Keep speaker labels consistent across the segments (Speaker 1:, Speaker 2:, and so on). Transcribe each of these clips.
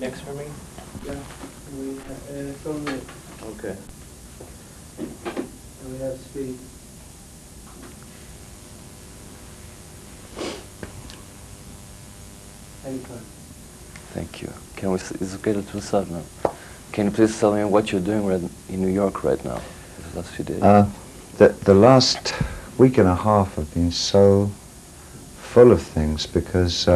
Speaker 1: next for me?
Speaker 2: Yeah, it's on it.
Speaker 1: Okay.
Speaker 2: And we have speed. Anytime.
Speaker 1: Thank you. Can we? It's okay to start now. Can you please tell me what you're doing in New York right now? The last few days.
Speaker 3: The last week and a half have been so full of things because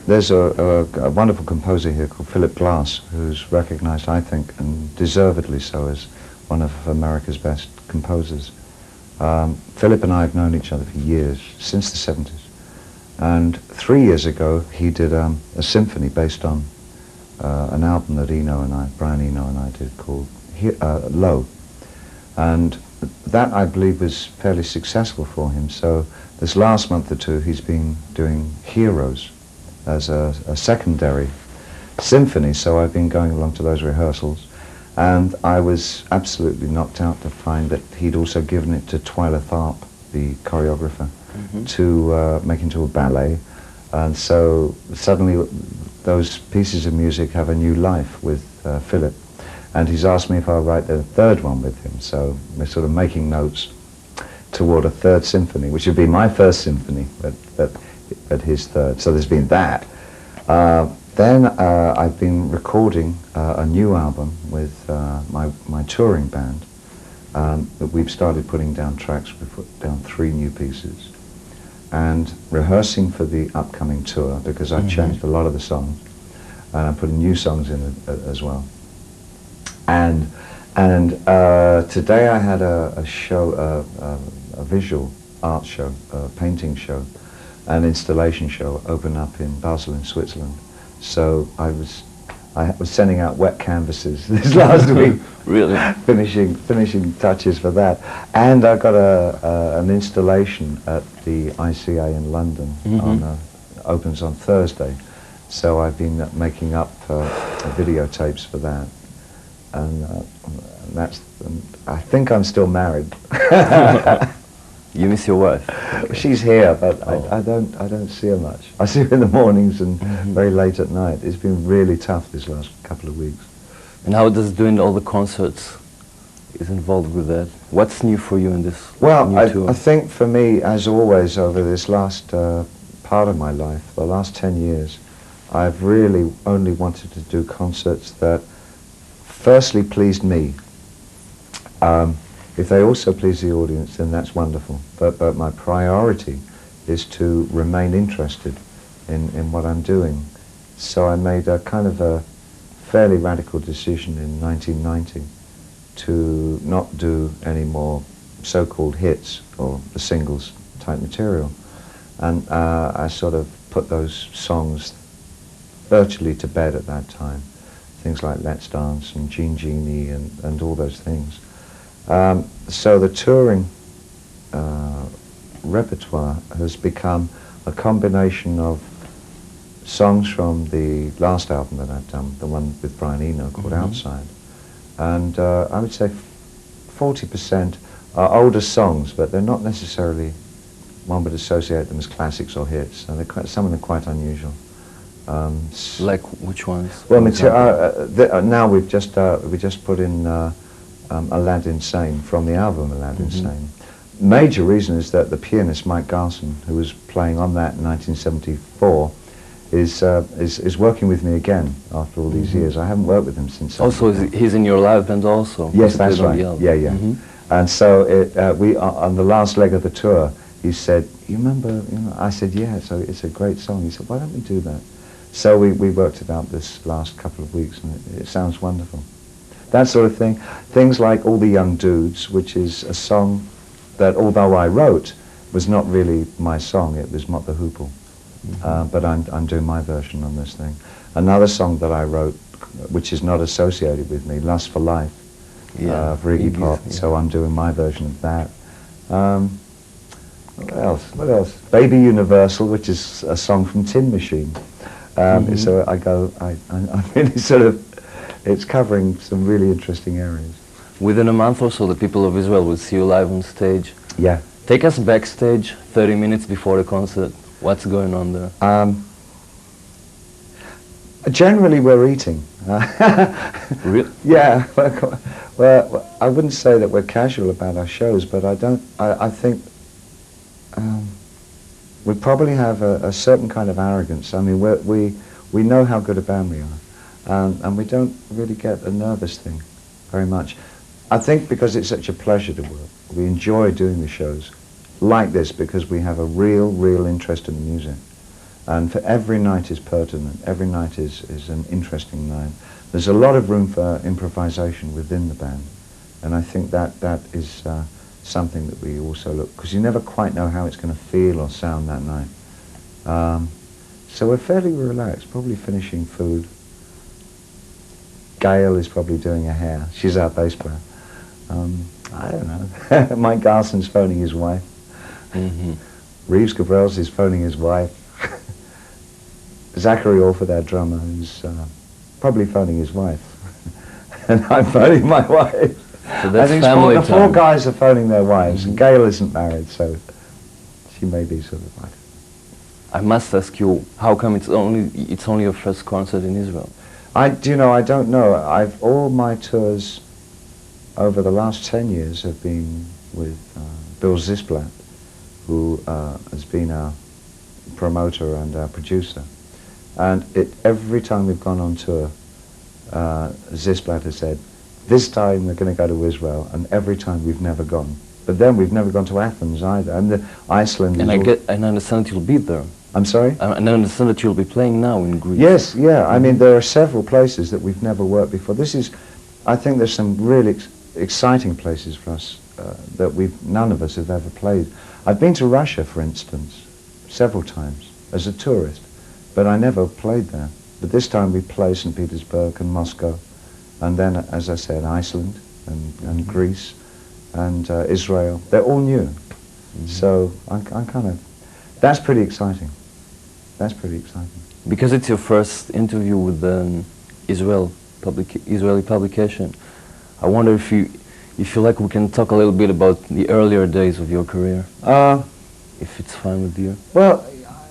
Speaker 3: there's a wonderful composer here called Philip Glass, who's recognized, I think, and deservedly so, as one of America's best composers. Philip and I have known each other for years, since the 70s. And 3 years ago, he did a symphony based on an album that Eno and I did called Low. And that, I believe, was fairly successful for him. So this last month or two, he's been doing Heroes as a secondary symphony. So I've been going along to those rehearsals. And I was absolutely knocked out to find that he'd also given it to Twyla Tharp, the choreographer, to make into a ballet. And so suddenly those pieces of music have a new life with Philip. And he's asked me if I'll write the third one with him. So we're sort of making notes toward a third symphony, which would be my first symphony, but his third. So there's been that. Then I've been recording a new album with my touring band. That we've started putting down tracks. We've put down 3 new pieces. And rehearsing for the upcoming tour, because I've changed a lot of the songs. And I'm putting new songs in as well. And today I had a show, a visual art show, a painting show, an installation show open up in Basel in Switzerland. So I was sending out wet canvases this last week.
Speaker 1: Really?
Speaker 3: finishing touches for that. And I got an installation at the ICA in London, opens on Thursday. So I've been making up videotapes for that. And I think I'm still married.
Speaker 1: You miss your wife?
Speaker 3: Okay. She's here, but I don't see her much. I see her in the mornings and very late at night. It's been really tough this last couple of weeks.
Speaker 1: And how does doing all the concerts is involved with that? What's new for you in this
Speaker 3: new
Speaker 1: tour?
Speaker 3: I think for me, as always, over this last part of my life, the last 10 years, I've really only wanted to do concerts that firstly pleased me. If they also please the audience, then that's wonderful. But my priority is to remain interested in what I'm doing. So I made a kind of a fairly radical decision in 1990 to not do any more so-called hits or the singles type material. And I sort of put those songs virtually to bed at that time. Things like Let's Dance and Genie and all those things. So the touring repertoire has become a combination of songs from the last album that I've done, the one with Brian Eno called Outside. And I would say 40% are older songs, but they're not necessarily, one would associate them as classics or hits. And some of them are quite unusual.
Speaker 1: Like which ones?
Speaker 3: Well, now we just put in Aladdin Sane from the album Aladdin Sane. Major reason is that the pianist Mike Garson, who was playing on that in 1974, is working with me again after all these years. I haven't worked with him since.
Speaker 1: Also, he's in your live band also.
Speaker 3: Yes, that's right. Yeah. And so we on the last leg of the tour, he said, "You remember?" I said, "Yeah." So it's a great song. He said, "Why don't we do that?" So we worked it out this last couple of weeks, and it sounds wonderful. That sort of thing. Things like All the Young Dudes, which is a song that, although I wrote, was not really my song. It was Mott the Hoople. But I'm doing my version on this thing. Another song that I wrote, which is not associated with me, Lust for Life, for Iggy Pop. Yeah. So I'm doing my version of that. What else? Baby Universal, which is a song from Tin Machine. So I'm really sort of, it's covering some really interesting areas.
Speaker 1: Within a month or so, the people of Israel will see you live on stage.
Speaker 3: Yeah.
Speaker 1: Take us backstage, 30 minutes before the concert. What's going on there?
Speaker 3: Generally, we're eating.
Speaker 1: Really?
Speaker 3: Yeah. Well, I wouldn't say that we're casual about our shows, but I think we probably have a certain kind of arrogance. I mean, we know how good a band we are, and we don't really get a nervous thing very much. I think because it's such a pleasure to work, we enjoy doing the shows like this because we have a real interest in the music. And for every night is pertinent, every night is an interesting night. There's a lot of room for improvisation within the band, and I think that is something that we also look, because you never quite know how it's going to feel or sound that night. So we're fairly relaxed, probably finishing food. Gail is probably doing her hair. She's our bass player. I don't know. Mike Garson's phoning his wife.
Speaker 1: Mm-hmm.
Speaker 3: Reeves Gabrels is phoning his wife. Zachary Orford, our drummer, is probably phoning his wife. And I'm phoning my wife.
Speaker 1: So that's
Speaker 3: I think
Speaker 1: family
Speaker 3: the four
Speaker 1: time.
Speaker 3: guys are phoning their wives, and Gail isn't married, so she may be sort of like...
Speaker 1: I must ask you, how come it's only your first concert in Israel?
Speaker 3: I don't know. All my tours over the last 10 years have been with Bill Zisblatt, who has been our promoter and our producer. And every time we've gone on tour, Zisblatt has said, this time we're going to go to Israel, and every time we've never gone. But then we've never gone to Athens either, and Iceland
Speaker 1: And
Speaker 3: is
Speaker 1: I understand that you'll be there.
Speaker 3: I'm sorry?
Speaker 1: And I understand that you'll be playing now in Greece.
Speaker 3: Yes, yeah. I mean, there are several places that we've never worked before. I think there's some really exciting places for us that none of us have ever played. I've been to Russia, for instance, several times as a tourist, but I never played there. But this time we play St. Petersburg and Moscow, and then, as I said, Iceland and Greece and Israel. They're all new. So I'm kind of... That's pretty exciting. That's pretty exciting.
Speaker 1: Because it's your first interview with the Israeli publication, I wonder if you like we can talk a little bit about the earlier days of your career. If it's fine with you.
Speaker 3: Well,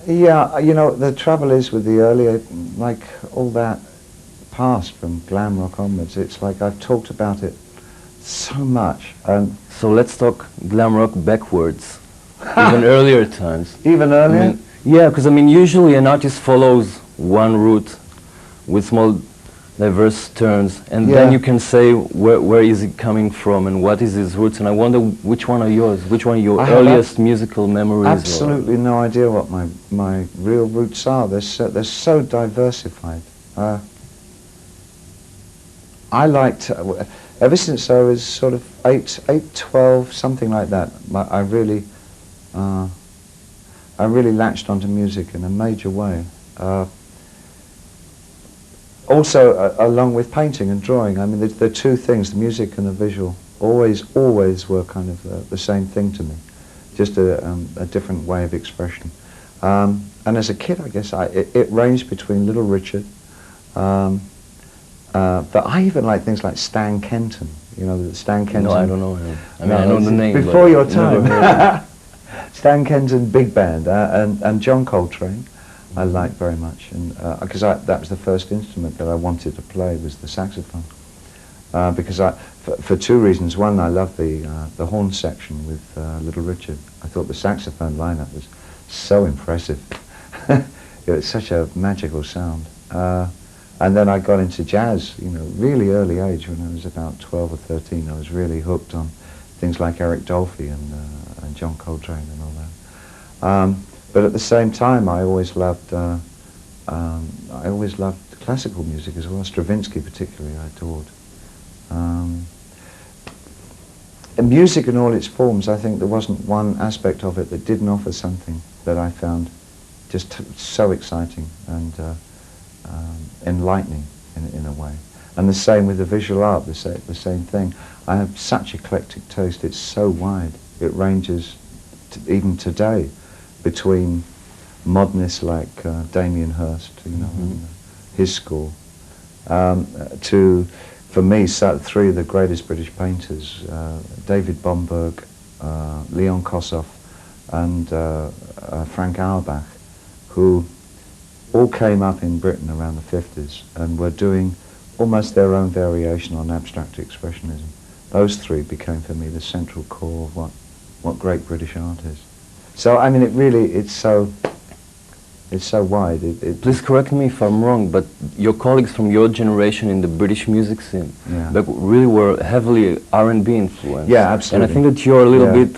Speaker 3: yeah, the trouble is with the earlier, like all that past from glam rock onwards, it's like I've talked about it so much.
Speaker 1: So let's talk glam rock backwards, even earlier times.
Speaker 3: Even earlier?
Speaker 1: Yeah, because usually an artist follows one route with small diverse turns, and then you can say where is it coming from and what is his roots, and I wonder which one are yours, which one are your earliest musical memories?
Speaker 3: Absolutely no idea what my real roots are. They're so diversified. I liked, ever since I was sort of 8, 12, something like that, I really latched onto music in a major way. Also, along with painting and drawing, I mean, the two things, the music and the visual, always were kind of the same thing to me, just a different way of expression. And as a kid, I guess, it ranged between Little Richard, but I even like things like Stan Kenton, Stan Kenton.
Speaker 1: No, I don't know him. I know the name.
Speaker 3: Before your time. Stan Kenton Big Band and John Coltrane. I like very much, and because that was the first instrument that I wanted to play was the saxophone. Because for two reasons. One, I love the horn section with Little Richard. I thought the saxophone lineup was so impressive. It was such a magical sound. And then I got into jazz, really early age. When I was about 12 or 13, I was really hooked on things like Eric Dolphy and John Coltrane and all that. But at the same time, I always loved classical music as well. Stravinsky, particularly, I adored. And music in all its forms, I think there wasn't one aspect of it that didn't offer something that I found just so exciting and enlightening in a way. And the same with the visual art, the same thing. I have such eclectic taste. It's so wide. It ranges, even today, between modernists like Damien Hirst, and his school, to, for me, three of the greatest British painters, David Bomberg, Leon Kossoff, and Frank Auerbach, who all came up in Britain around the 50s and were doing almost their own variation on abstract expressionism. Those three became for me the central core of what great British art is. So I mean, it's so wide.
Speaker 1: Please correct me if I'm wrong, but your colleagues from your generation in the British music scene,
Speaker 3: Yeah.
Speaker 1: like, really were heavily R&B influenced.
Speaker 3: Yeah, absolutely.
Speaker 1: And I think that you're a little bit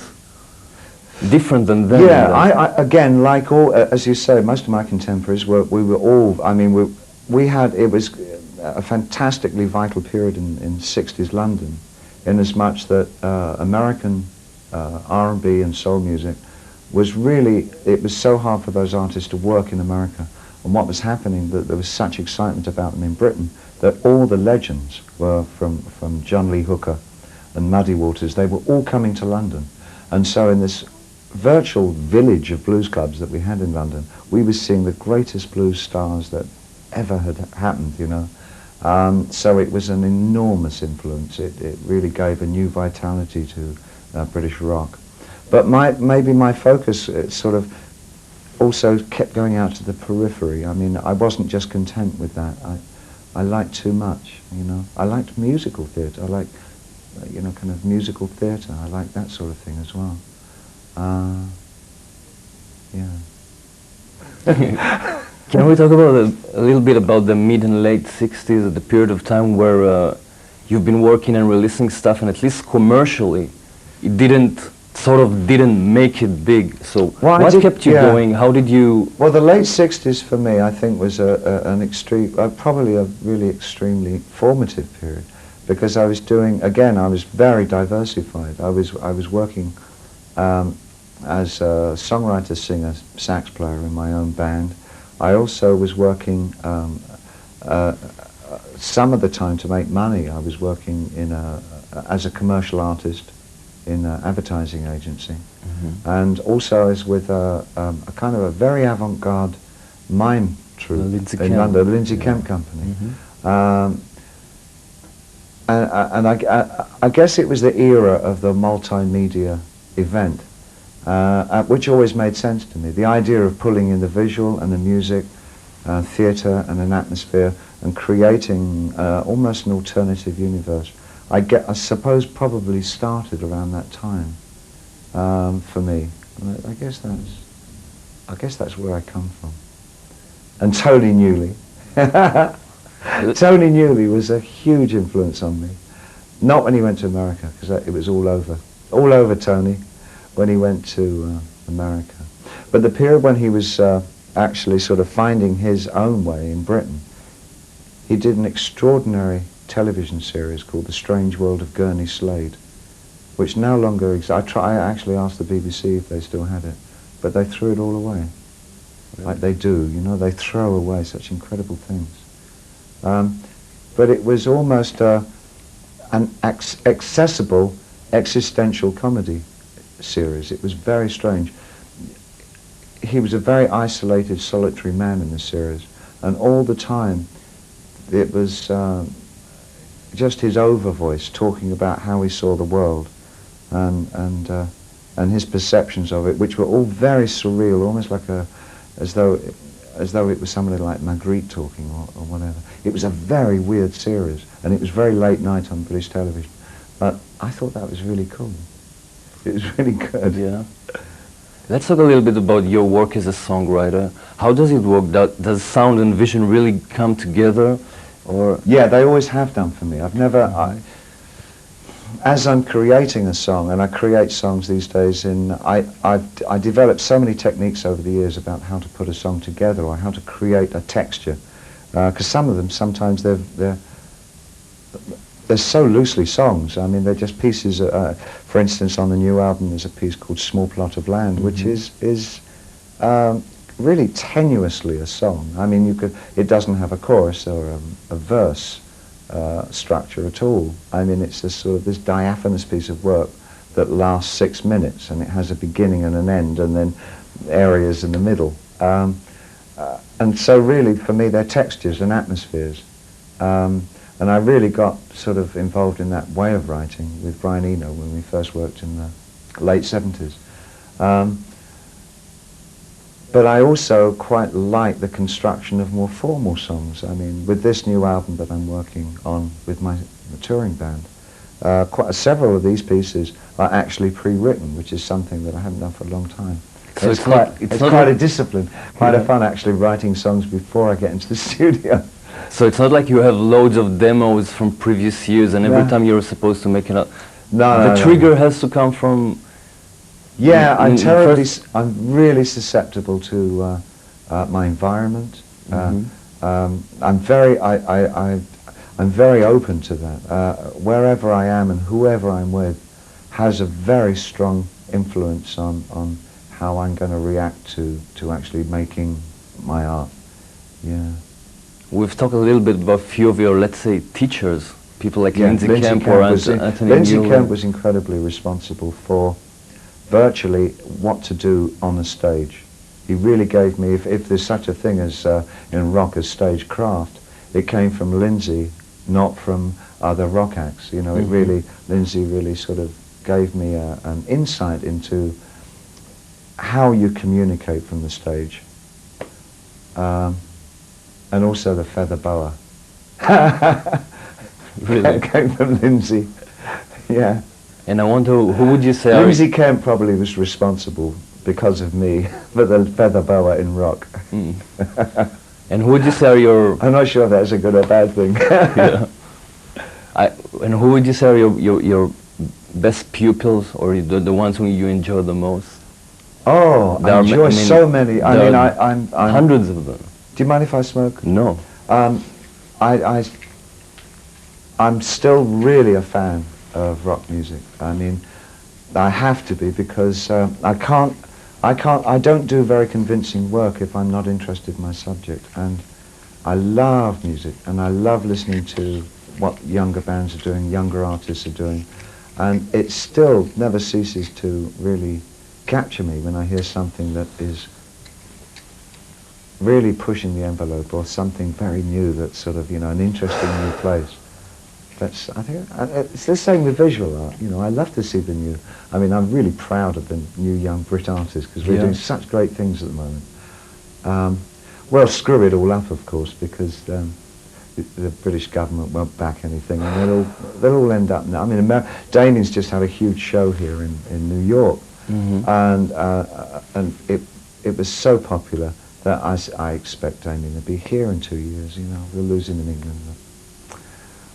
Speaker 1: different than them.
Speaker 3: Yeah, I again, like all, as you say, most of my contemporaries we were all, I mean, it was a fantastically vital period in 60s London, in as much that American R&B and soul music was really, it was so hard for those artists to work in America, and what was happening, that there was such excitement about them in Britain, that all the legends were from John Lee Hooker and Muddy Waters, they were all coming to London. And so in this virtual village of blues clubs that we had in London, we were seeing the greatest blues stars that ever had happened, you know. So it was an enormous influence. It really gave a new vitality to British rock. But maybe my focus sort of also kept going out to the periphery. I mean, I wasn't just content with that. I liked too much, you know. I liked musical theatre. I liked, you know, kind of musical theatre. I liked that sort of thing as well. Yeah.
Speaker 1: Can we talk about a little bit about the mid and late 60s, the period of time where you've been working and releasing stuff, and at least commercially, it didn't make it big. So what kept you going? How did you...
Speaker 3: Well, the late 60s for me, I think, was an extreme, probably a really extremely formative period, because I was doing, again, I was very diversified. I was working as a songwriter, singer, sax player in my own band. I also was working some of the time to make money. I was working as a commercial artist in an advertising agency, and also I was with a kind of a very avant-garde mime troupe in London, the Lindsay Kemp Company. And I guess it was the era of the multimedia event, which always made sense to me. The idea of pulling in the visual and the music, theatre and an atmosphere, and creating almost an alternative universe, I suppose probably started around that time for me. I guess that's where I come from. And Tony Newley. Tony Newley was a huge influence on me. Not when he went to America, because it was all over Tony when he went to America. But the period when he was actually sort of finding his own way in Britain, he did an extraordinary television series called The Strange World of Gurney Slade, which no longer exists. I actually asked the BBC if they still had it, but they threw it all away. Really? Like they do, you know, they throw away such incredible things. But it was almost an accessible existential comedy series. It was very strange. He was a very isolated, solitary man in this series, and all the time it was just his over voice talking about how he saw the world and his perceptions of it, which were all very surreal, almost like as though it was somebody like Magritte talking or whatever. It was a very weird series, and it was very late night on British television. But I thought that was really cool. It was really good.
Speaker 1: Yeah. Let's talk a little bit about your work as a songwriter. How does it work? Does sound and vision really come together? Or
Speaker 3: yeah, they always have done for me. I've never, as I'm creating a song, and I create songs these days, I developed so many techniques over the years about how to put a song together or how to create a texture, because some of them sometimes they're so loosely songs. I mean, they're just pieces. For instance, on the new album, there's a piece called "Small Plot of Land," which is really tenuously a song. I mean, it doesn't have a chorus or a verse structure at all. I mean, it's this sort of this diaphanous piece of work that lasts 6 minutes, and it has a beginning and an end, and then areas in the middle. And so really, for me, they're textures and atmospheres. And I really got sort of involved in that way of writing with Bryan Eno when we first worked in the late 70s. But I also quite like the construction of more formal songs. I mean, with this new album that I'm working on with my touring band, several of these pieces are actually pre-written, which is something that I haven't done for a long time.
Speaker 1: So
Speaker 3: it's quite a discipline, quite a fun actually writing songs before I get into the studio.
Speaker 1: So it's not like you have loads of demos from previous years and every time you're supposed to make it up.
Speaker 3: No,
Speaker 1: the trigger has to come from...
Speaker 3: Yeah, I'm really susceptible to my environment. I'm very open to that. Wherever I am and whoever I'm with has a very strong influence on how I'm going to react to actually making my art. Yeah.
Speaker 1: We've talked a little bit about a few of your, let's say, teachers, people like Lindzi Kemp or Anthony
Speaker 3: Lindzi Kemp was incredibly responsible for virtually what to do on the stage. He really gave me, if there's such a thing as in rock as stage craft, it came from Lindzi, not from other rock acts. You know, it really, Lindzi really sort of gave me an insight into how you communicate from the stage. And also the feather boa.
Speaker 1: Really?
Speaker 3: Came from Lindzi. Yeah.
Speaker 1: And I wonder, who would you say...
Speaker 3: Lindzi Kemp probably was responsible, because of me, for the feather boa in rock.
Speaker 1: And who would you say are your...
Speaker 3: I'm not sure if that's a good or bad thing.
Speaker 1: Yeah. And who would you say are your best pupils, or the ones who you enjoy the most?
Speaker 3: Oh, I enjoy so many. I mean, I'm
Speaker 1: hundreds of them.
Speaker 3: Do you mind if I smoke?
Speaker 1: No.
Speaker 3: I'm still really a fan of rock music. I mean, I have to be, because I don't do very convincing work if I'm not interested in my subject. And I love music, and I love listening to what younger bands are doing, younger artists are doing. And it still never ceases to really capture me when I hear something that is really pushing the envelope, or something very new that's sort of, you know, an interesting new place. That's, I think, it's the same with visual art. You know, I love to see the new. I mean, I'm really proud of the new young Brit artists, because we're doing such great things at the moment. Well, screw it all up, of course, because the British government won't back anything, and they'll all end up now. I mean, Damien's just had a huge show here in New York, and it was so popular that I expect Damien to be here in 2 years. You know, we'll lose him in England.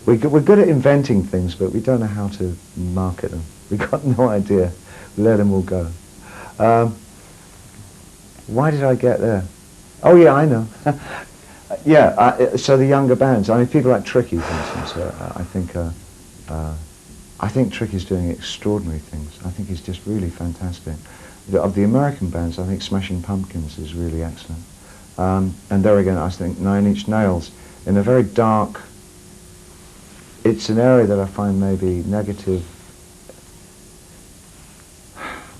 Speaker 3: We're good at inventing things, but we don't know how to market them. We've got no idea. We let them all go. Why did I get there? Oh yeah, I know. Yeah, so the younger bands. I mean, people like Tricky, for instance. I think Tricky's doing extraordinary things. I think he's just really fantastic. Of the American bands, I think Smashing Pumpkins is really excellent. And there again, I think 9 Inch Nails, in a very dark, it's an area that I find maybe negative.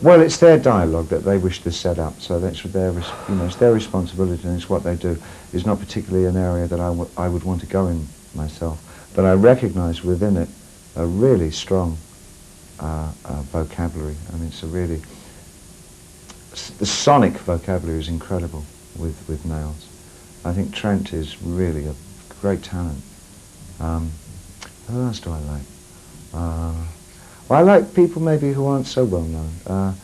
Speaker 3: Well, it's their dialogue that they wish to set up, so that's their, you know, it's their responsibility, and it's what they do. It's not particularly an area that I would want to go in myself, but I recognise within it a really strong vocabulary. I mean, it's a really, the sonic vocabulary is incredible with Nails. I think Trent is really a great talent. Who else do I like? Well, I like people maybe who aren't so well known.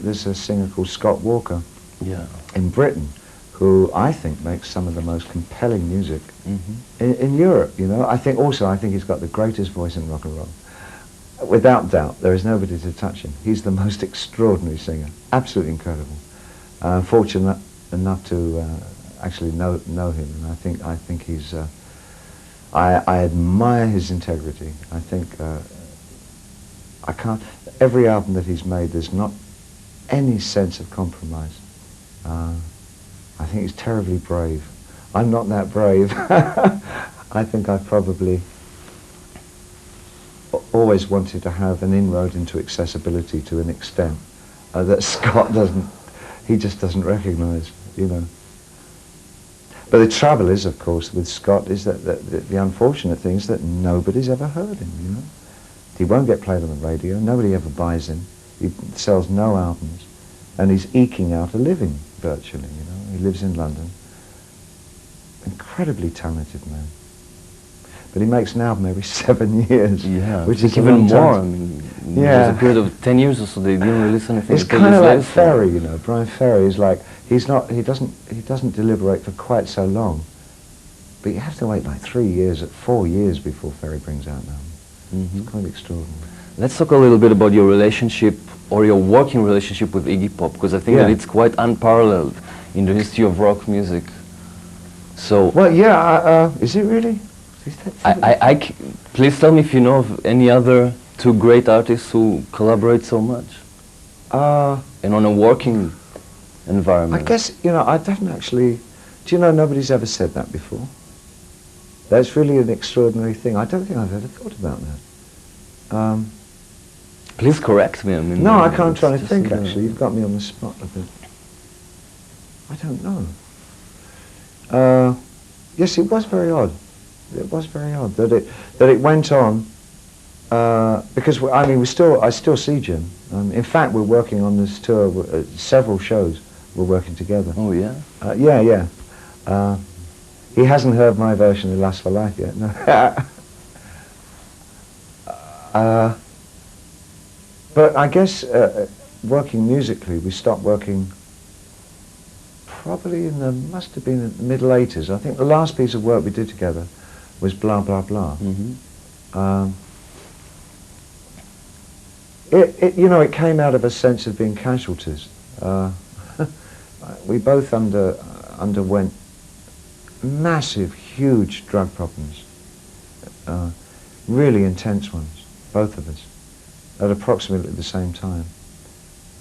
Speaker 3: There's a singer called Scott Walker in Britain, who I think makes some of the most compelling music in Europe. You know, I think he's got the greatest voice in rock and roll. Without doubt, there is nobody to touch him. He's the most extraordinary singer, absolutely incredible. I'm fortunate enough to actually know him, and I think he's. I admire his integrity. I think every album that he's made, there's not any sense of compromise. I think he's terribly brave. I'm not that brave. I think I probably always wanted to have an inroad into accessibility to an extent that Scott he just doesn't recognise, you know. But the trouble is, of course, with Scott is that the unfortunate thing is that nobody's ever heard him, you know. He won't get played on the radio, nobody ever buys him, he sells no albums. and he's eking out a living virtually. You know, he lives in London. Incredibly talented man. But he makes an album every 7 years.
Speaker 1: Yeah,
Speaker 3: which is
Speaker 1: even more. I
Speaker 3: time.
Speaker 1: mean,
Speaker 3: Yeah.
Speaker 1: there's a period of 10 years or so they didn't release anything.
Speaker 3: It's
Speaker 1: until
Speaker 3: kind of
Speaker 1: this
Speaker 3: like
Speaker 1: latest
Speaker 3: Ferry,
Speaker 1: one.
Speaker 3: you know. Brian Ferry is like he doesn't deliberate for quite so long, but you have to wait like 3 years, 4 years before Ferry brings out an album. It's quite extraordinary.
Speaker 1: Let's talk a little bit about your relationship or your working relationship with Iggy Pop, because I think that it's quite unparalleled in the history of rock music. So,
Speaker 3: Well, yeah, is it really? Is that
Speaker 1: please tell me if you know of any other two great artists who collaborate so much and on a working environment.
Speaker 3: I guess, you know, I don't actually, do you know nobody's ever said that before? That's really an extraordinary thing. I don't think I've ever thought about that.
Speaker 1: Please correct me. I mean,
Speaker 3: No, I can't
Speaker 1: it's
Speaker 3: try to
Speaker 1: just,
Speaker 3: think actually. You've got me on the spot a bit. I don't know. Yes, it was very odd. It was very odd that it went on because I mean I still see Jim. In fact, we're working on this tour. Several shows we're working together.
Speaker 1: Oh yeah.
Speaker 3: Yeah. He hasn't heard my version of Last for Life yet. No. But I guess working musically, we stopped working probably must have been in the middle 80s. I think the last piece of work we did together was Blah Blah Blah. It came out of a sense of being casualties. We both underwent massive, huge drug problems, really intense ones, both of us, at approximately the same time.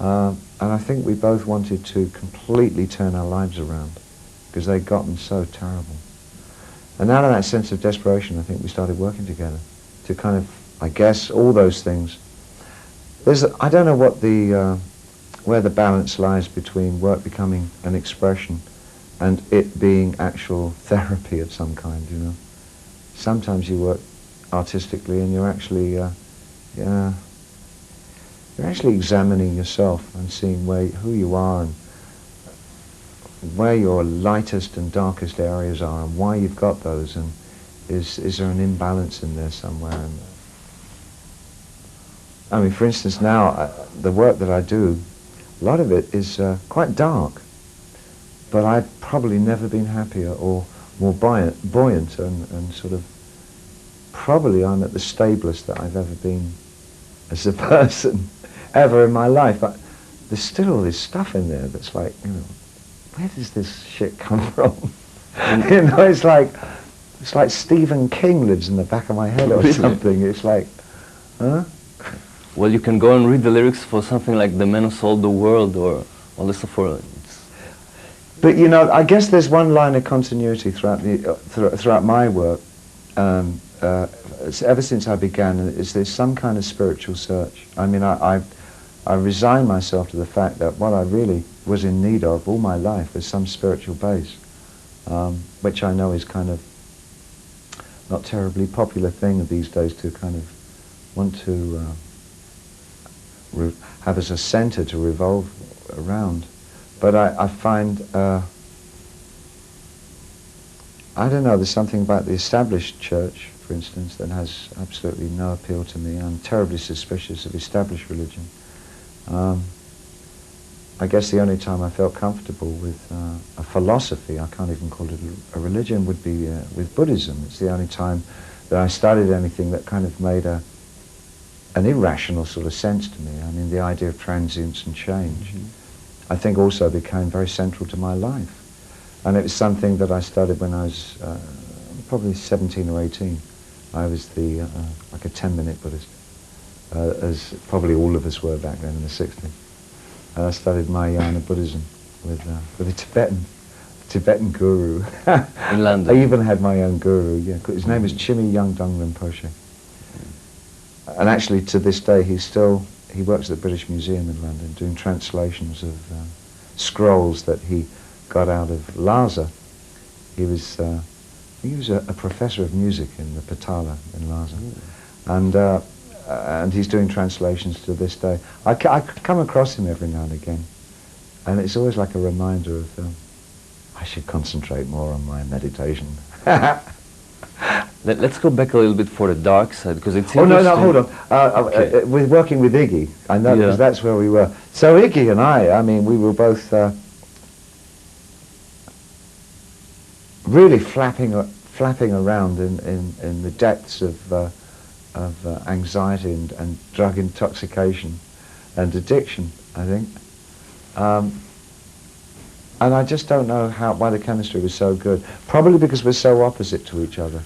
Speaker 3: And I think we both wanted to completely turn our lives around because they'd gotten so terrible. And out of that sense of desperation, I think we started working together to kind of, I guess, all those things. I don't know what where the balance lies between work becoming an expression and it being actual therapy of some kind, you know. Sometimes you work artistically and you're actually, you're actually examining yourself and seeing who you are and where your lightest and darkest areas are and why you've got those, and is there an imbalance in there somewhere? And I mean, for instance, now the work that I do, a lot of it is quite dark, but I've probably never been happier or more buoyant and sort of, probably I'm at the stablest that I've ever been as a person ever in my life. But there's still all this stuff in there that's like, you know, where does this shit come from? You know, it's like Stephen King lives in the back of my head or something. It's like, huh?
Speaker 1: Well, you can go and read the lyrics for something like The Man Who Sold the World or all this stuff for it.
Speaker 3: But you know, I guess there's one line of continuity throughout my work. Ever since I began, is there's some kind of spiritual search. I mean, I resigned myself to the fact that what I really was in need of all my life was some spiritual base, which I know is kind of not terribly popular thing these days to kind of want to have as a center to revolve around. But I find, I don't know, there's something about the established church, for instance, that has absolutely no appeal to me. I'm terribly suspicious of established religion. I guess the only time I felt comfortable with a philosophy, I can't even call it a religion, would be with Buddhism. It's the only time that I studied anything that kind of made an irrational sort of sense to me. I mean, the idea of transience and change, I think also became very central to my life. And it was something that I studied when I was probably 17 or 18. I was like a 10-minute Buddhist, as probably all of us were back then in the 60s. And I studied Mahayana Buddhism with a Tibetan guru.
Speaker 1: In London?
Speaker 3: I even had my own guru, yeah. His name was Chimi Yangdong Rinpoche. And actually to this day he works at the British Museum in London doing translations of scrolls that he got out of Lhasa. He was a professor of music in the Patala in Lhasa. And he's doing translations to this day. I come across him every now and again. And it's always like a reminder of, I should concentrate more on my meditation.
Speaker 1: Let's go back a little bit for the dark side, because it's
Speaker 3: Oh, no,
Speaker 1: interesting.
Speaker 3: hold on.
Speaker 1: Okay.
Speaker 3: With working with Iggy, I know, because that's where we were. So Iggy and I mean, we were both really flapping around in the depths of anxiety and drug intoxication and addiction, I think. And I just don't know why the chemistry was so good. Probably because we're so opposite to each other.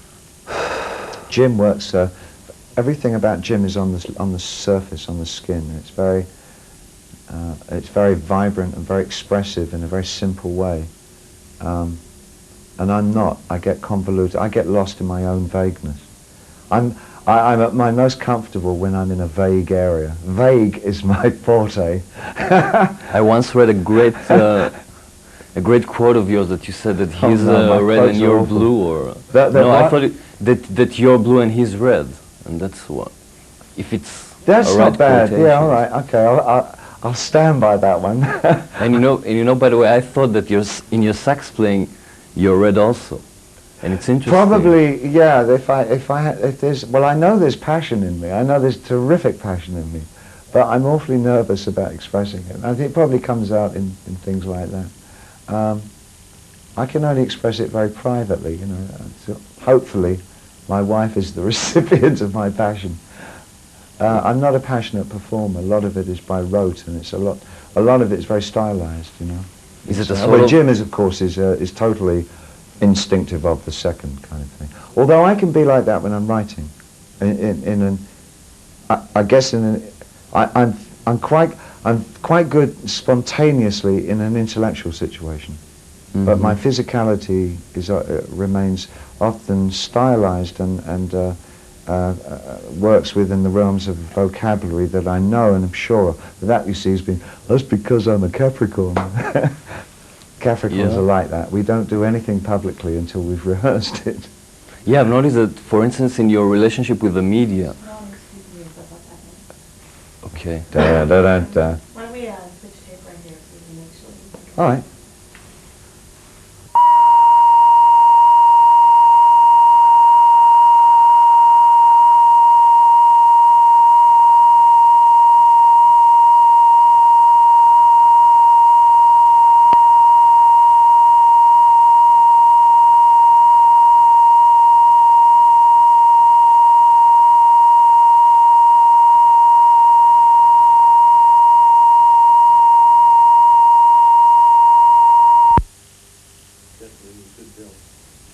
Speaker 3: Jim works. Everything about Jim is on the surface, on the skin. It's very vibrant and very expressive in a very simple way. And I'm not. I get convoluted. I get lost in my own vagueness. I'm at my most comfortable when I'm in a vague area. Vague is my forte.
Speaker 1: I once read a great quote of yours that you said that he's red and you're blue, or I thought that you're blue and he's red, and that's what. If it's
Speaker 3: that's
Speaker 1: a
Speaker 3: not bad.
Speaker 1: quotation.
Speaker 3: Yeah, all right, okay. I'll stand by that one.
Speaker 1: And you know, by the way, I thought that in your sax playing, you're red also, and it's interesting.
Speaker 3: Probably, yeah. If there's, well, I know there's passion in me. I know there's terrific passion in me, but I'm awfully nervous about expressing it. And I think it probably comes out in things like that. I can only express it very privately, you know. So hopefully, my wife is the recipient of my passion. I'm not a passionate performer. A lot of it is by rote, and it's a lot of it is very stylized, you know.
Speaker 1: Is it a
Speaker 3: well,
Speaker 1: sort of...
Speaker 3: Jim is, of course, is totally instinctive of the second kind of thing. Although I can be like that when I'm writing. I'm quite good spontaneously in an intellectual situation, but my physicality remains often stylized and works within the realms of vocabulary that I know and am sure of. That, you see, has been, that's because I'm a Capricorn. Capricorns are like that. We don't do anything publicly until we've rehearsed it.
Speaker 1: Yeah, I've noticed that, for instance, in your relationship with the media. Okay.
Speaker 3: Da, da, da, da.
Speaker 4: Why don't we switch tape right here so we can make sure.
Speaker 3: All right.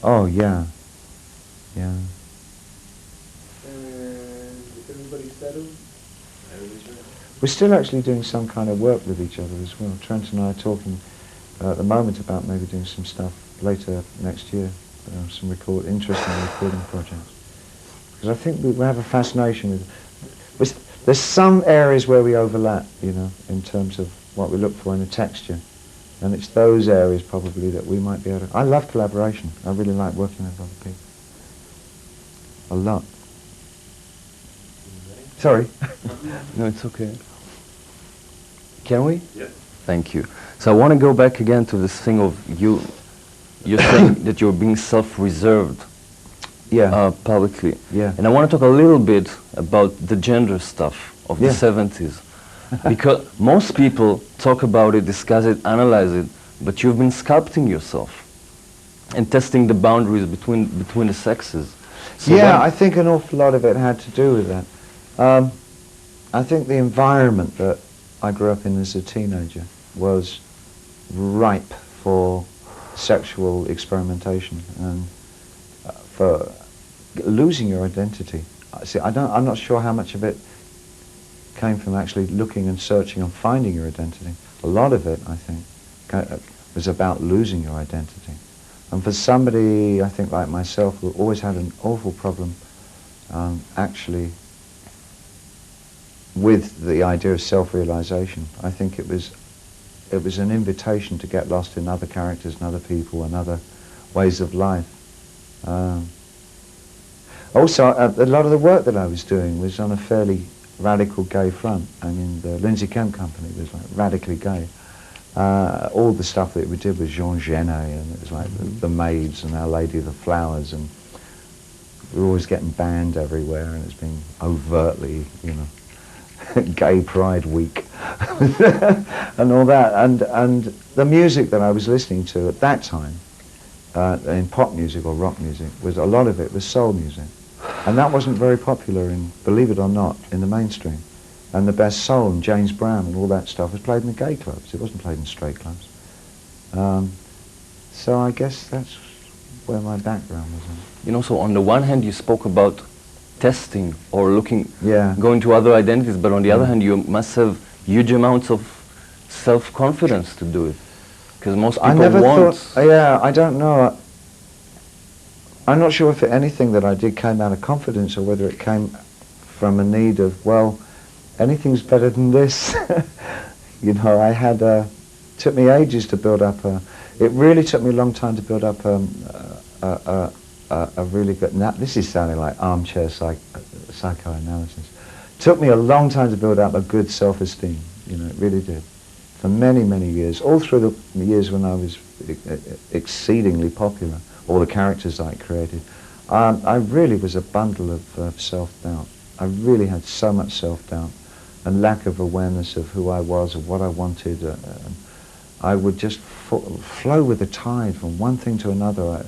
Speaker 3: Oh, yeah. Yeah.
Speaker 2: Is everybody settled?
Speaker 3: We're still actually doing some kind of work with each other as well. Trent and I are talking at the moment about maybe doing some stuff later next year, some interesting recording projects. Because I think we have a fascination with... There's some areas where we overlap, you know, in terms of what we look for in a texture. And it's those areas probably that we might be able to... I love collaboration. I really like working with other people. A lot. Sorry.
Speaker 1: No, it's okay. Can we?
Speaker 5: Yeah.
Speaker 1: Thank you. So I want to go back again to this thing of you're saying that you're being self-reserved publicly.
Speaker 3: Yeah.
Speaker 1: And I want to talk a little bit about the gender stuff of the 70s. Because most people talk about it, discuss it, analyze it, but you've been sculpting yourself and testing the boundaries between the sexes. So
Speaker 3: I think an awful lot of it had to do with that. I think the environment that I grew up in as a teenager was ripe for sexual experimentation and for losing your identity. See, I'm not sure how much of it came from actually looking and searching and finding your identity. A lot of it, I think, was about losing your identity. And for somebody, I think, like myself, who always had an awful problem actually with the idea of self-realization, I think it was an invitation to get lost in other characters and other people and other ways of life. Also, a lot of the work that I was doing was on a fairly radical gay front. I mean, the Lindsay Kemp Company was like radically gay. All the stuff that we did with Jean Genet, and it was like the Maids and Our Lady of the Flowers, and we were always getting banned everywhere, and it's been overtly, you know, gay pride week and all that. And the music that I was listening to at that time, in pop music or rock music, was a lot of it was soul music. And that wasn't very popular in, believe it or not, in the mainstream. And the best soul and James Brown and all that stuff was played in the gay clubs. It wasn't played in straight clubs. So I guess that's where my background was in.
Speaker 1: You know, so on the one hand you spoke about testing or looking,
Speaker 3: Yeah.
Speaker 1: going to other identities, but on the other hand you must have huge amounts of self-confidence to do it. Because most people
Speaker 3: I never
Speaker 1: want...
Speaker 3: thought, yeah, I don't know. I'm not sure if anything that I did came out of confidence or whether it came from a need of, well, anything's better than this. You know, I had, took me ages to build up it really took me a long time to build up a really good, now this is sounding like armchair psychoanalysis. Took me a long time to build up a good self-esteem, you know, it really did. For many, many years, all through the years when I was exceedingly popular, all the characters I created, I really was a bundle of self-doubt. I really had so much self-doubt and lack of awareness of who I was, of what I wanted. I would just flow with the tide from one thing to another.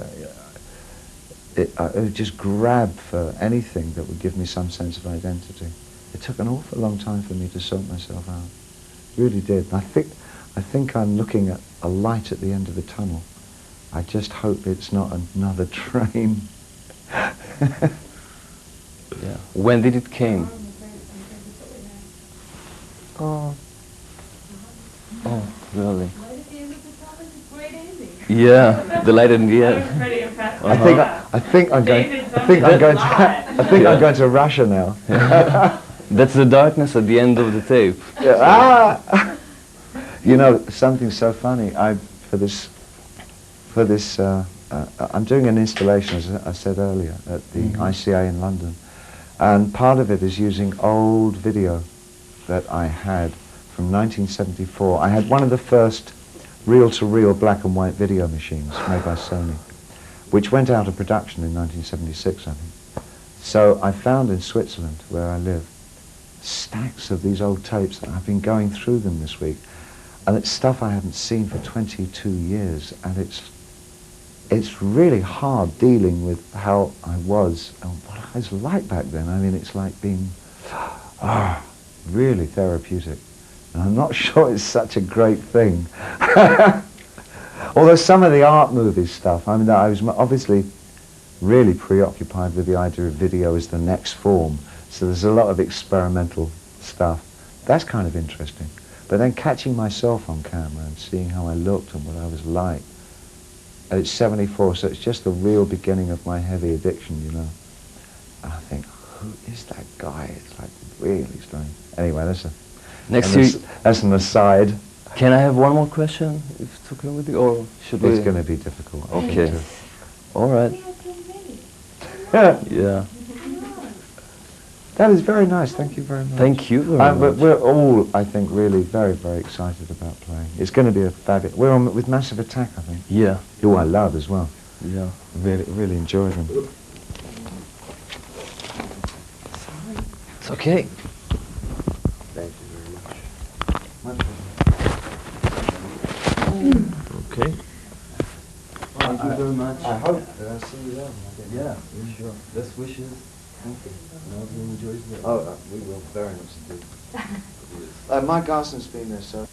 Speaker 3: I would just grab for anything that would give me some sense of identity. It took an awful long time for me to sort myself out. It really did. I think I'm looking at a light at the end of the tunnel. I just hope it's not another train.
Speaker 1: Yeah. When did it came?
Speaker 3: Oh.
Speaker 1: Oh, really?
Speaker 4: Light at the end of the tunnel is a great ending.
Speaker 1: Yeah, the light in the
Speaker 4: I was
Speaker 1: end.
Speaker 4: pretty impressed.
Speaker 3: I think I'm going to Russia now.
Speaker 1: That's the darkness at the end of the tape.
Speaker 3: Yeah. Ah! You know, something so funny. I'm doing an installation, as I said earlier, at the ICA in London, and part of it is using old video that I had from 1974. I had one of the first reel-to-reel black and white video machines made by Sony, which went out of production in 1976, I think. So I found in Switzerland, where I live, stacks of these old tapes, and I've been going through them this week. And it's stuff I haven't seen for 22 years, and it's really hard dealing with how I was and what I was like back then. I mean, it's like being really therapeutic. And I'm not sure it's such a great thing. Although some of the art movie stuff, I mean, I was obviously really preoccupied with the idea of video as the next form. So there's a lot of experimental stuff. That's kind of interesting. But then catching myself on camera and seeing how I looked and what I was like. And it's 74, so it's just the real beginning of my heavy addiction, you know. And I think, who is that guy? It's like really strange. Anyway, that's an aside.
Speaker 1: Can I have one more question, if it's okay with you, or should we?
Speaker 3: It's going to be difficult.
Speaker 1: Okay. All right.
Speaker 4: We have so many.
Speaker 1: Yeah.
Speaker 3: That is very nice. Thank you very much.
Speaker 1: Thank you very
Speaker 3: But
Speaker 1: much.
Speaker 3: we're all, I think, really very, very excited about playing. It's going to be a fabulous. We're on with Massive Attack, I think.
Speaker 1: Yeah.
Speaker 3: Who I love as well.
Speaker 1: Yeah.
Speaker 3: Really enjoy them.
Speaker 1: It's okay.
Speaker 3: Thank you very much.
Speaker 1: Okay. Thank you very much.
Speaker 3: I hope that I'll see you there.
Speaker 1: Yeah, sure. Best wishes. Thank you. I hope you enjoy it.
Speaker 3: Oh, we will very much indeed. Mike Garson's been there, so.